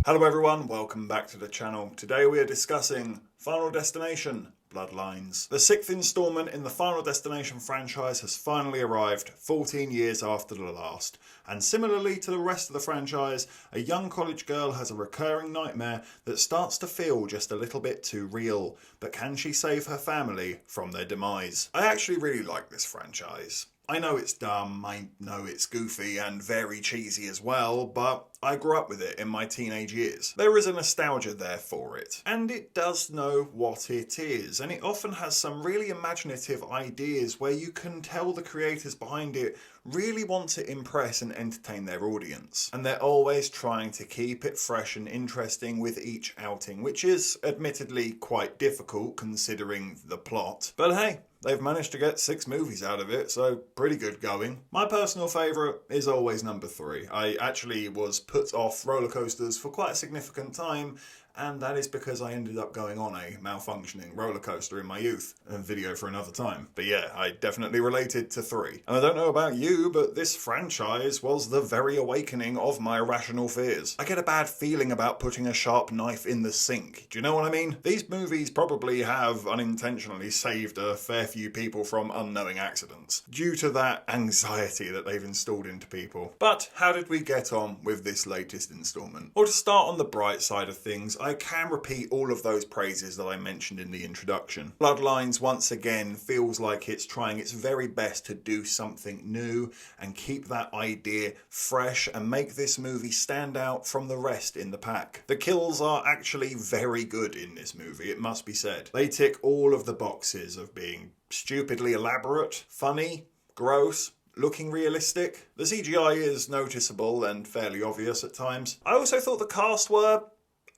Hello everyone, welcome back to the channel. Today we are discussing Final Destination Bloodlines. The sixth installment in the Final Destination franchise has finally arrived 14 years after the last. And similarly to the rest of the franchise, a young college girl has a recurring nightmare that starts to feel just a little bit too real. But can she save her family from their demise? I actually really like this franchise. I know it's dumb, I know it's goofy and very cheesy as well, but I grew up with it in my teenage years. There is a nostalgia there for it, and it does know what it is, and it often has some really imaginative ideas where you can tell the creators behind it really want to impress and entertain their audience. And they're always trying to keep it fresh and interesting with each outing, which is admittedly quite difficult considering the plot. But hey, they've managed to get 6 movies out of it, so pretty good going. My personal favourite is always number 3. I actually was put off roller coasters for quite a significant time, and that is because I ended up going on a malfunctioning roller coaster in my youth. A video for another time. But yeah, I definitely related to 3. And I don't know about you, but this franchise was the very awakening of my irrational fears. I get a bad feeling about putting a sharp knife in the sink. Do you know what I mean? These movies probably have unintentionally saved a fair few people from unknowing accidents, due to that anxiety that they've installed into people. But how did we get on with this latest installment? Well, to start on the bright side of things, I can repeat all of those praises that I mentioned in the introduction. Bloodlines once again feels like it's trying its very best to do something new and keep that idea fresh and make this movie stand out from the rest in the pack. The kills are actually very good in this movie, it must be said. They tick all of the boxes of being stupidly elaborate, funny, gross, looking realistic. The CGI is noticeable and fairly obvious at times. I also thought the cast were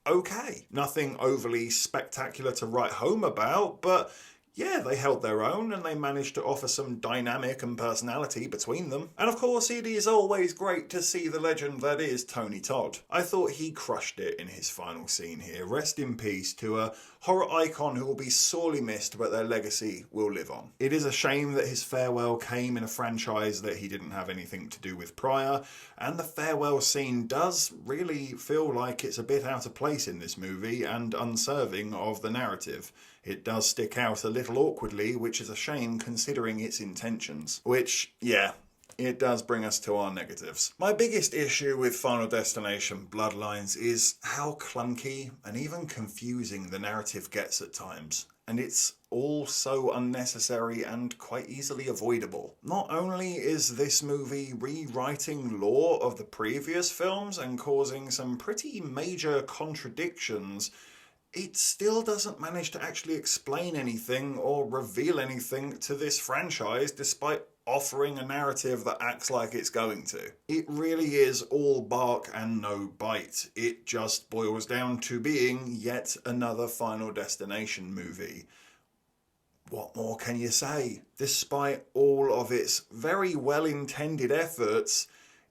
okay. Nothing overly spectacular to write home about, but yeah, they held their own and they managed to offer some dynamic and personality between them. And of course, it is always great to see the legend that is Tony Todd. I thought he crushed it in his final scene here. Rest in peace to a horror icon who will be sorely missed, but their legacy will live on. It is a shame that his farewell came in a franchise that he didn't have anything to do with prior, and the farewell scene does really feel like it's a bit out of place in this movie and unserving of the narrative. It does stick out a little awkwardly, which is a shame considering its intentions. Which, yeah, it does bring us to our negatives. My biggest issue with Final Destination Bloodlines is how clunky and even confusing the narrative gets at times. And it's all so unnecessary and quite easily avoidable. Not only is this movie rewriting lore of the previous films and causing some pretty major contradictions, it still doesn't manage to actually explain anything or reveal anything to this franchise despite offering a narrative that acts like it's going to. It really is all bark and no bite. It just boils down to being yet another Final Destination movie. What more can you say? Despite all of its very well-intended efforts,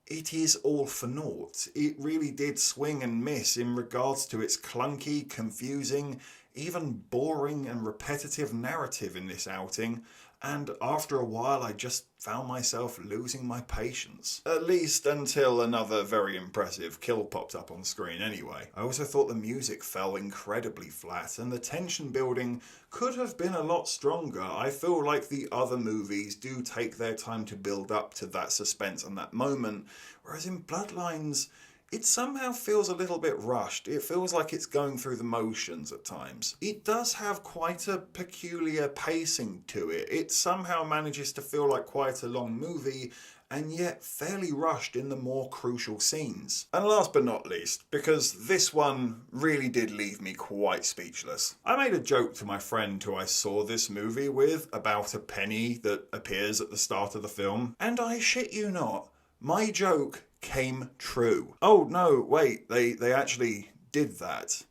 it is all for naught. It really did swing and miss in regards to its clunky, confusing, even boring and repetitive narrative in this outing, and after a while I just found myself losing my patience. At least until another very impressive kill popped up on screen anyway. I also thought the music fell incredibly flat and the tension building could have been a lot stronger. I feel like the other movies do take their time to build up to that suspense and that moment, whereas in Bloodlines, it somehow feels a little bit rushed. It feels like it's going through the motions at times. It does have quite a peculiar pacing to it. It somehow manages to feel like quite a long movie, and yet fairly rushed in the more crucial scenes. And last but not least, because this one really did leave me quite speechless, I made a joke to my friend who I saw this movie with about a penny that appears at the start of the film, and I shit you not, my joke came true. Oh no, wait, they actually did that.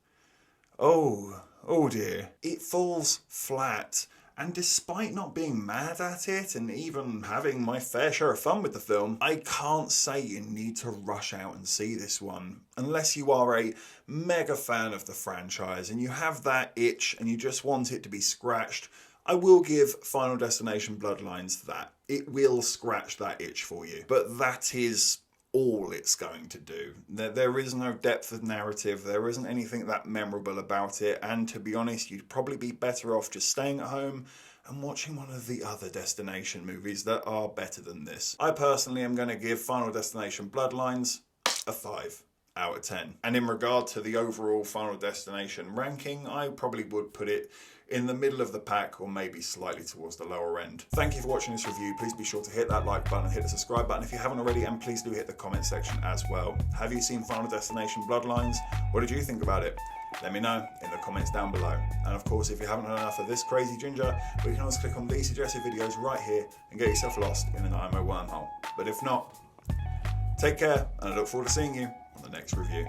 Oh dear. It falls flat, and despite not being mad at it and even having my fair share of fun with the film, I can't say you need to rush out and see this one unless you are a mega fan of the franchise and you have that itch and you just want it to be scratched. I will give Final Destination Bloodlines that. It will scratch that itch for you. But that is all it's going to do. There is no depth of narrative, there isn't anything that memorable about it, and to be honest, you'd probably be better off just staying at home and watching one of the other Destination movies that are better than this. I personally am going to give Final Destination Bloodlines a 5 out of 10. And in regard to the overall Final Destination ranking, I probably would put it in the middle of the pack, or maybe slightly towards the lower end. Thank you for watching this review. Please be sure to hit that like button and hit the subscribe button if you haven't already, and please do hit the comment section as well. Have you seen Final Destination Bloodlines? What did you think about it? Let me know in the comments down below. And of course, if you haven't had enough of this crazy ginger, well, you can always click on these suggested videos right here and get yourself lost in an IMO wormhole. But if not, take care, and I look forward to seeing you on the next review.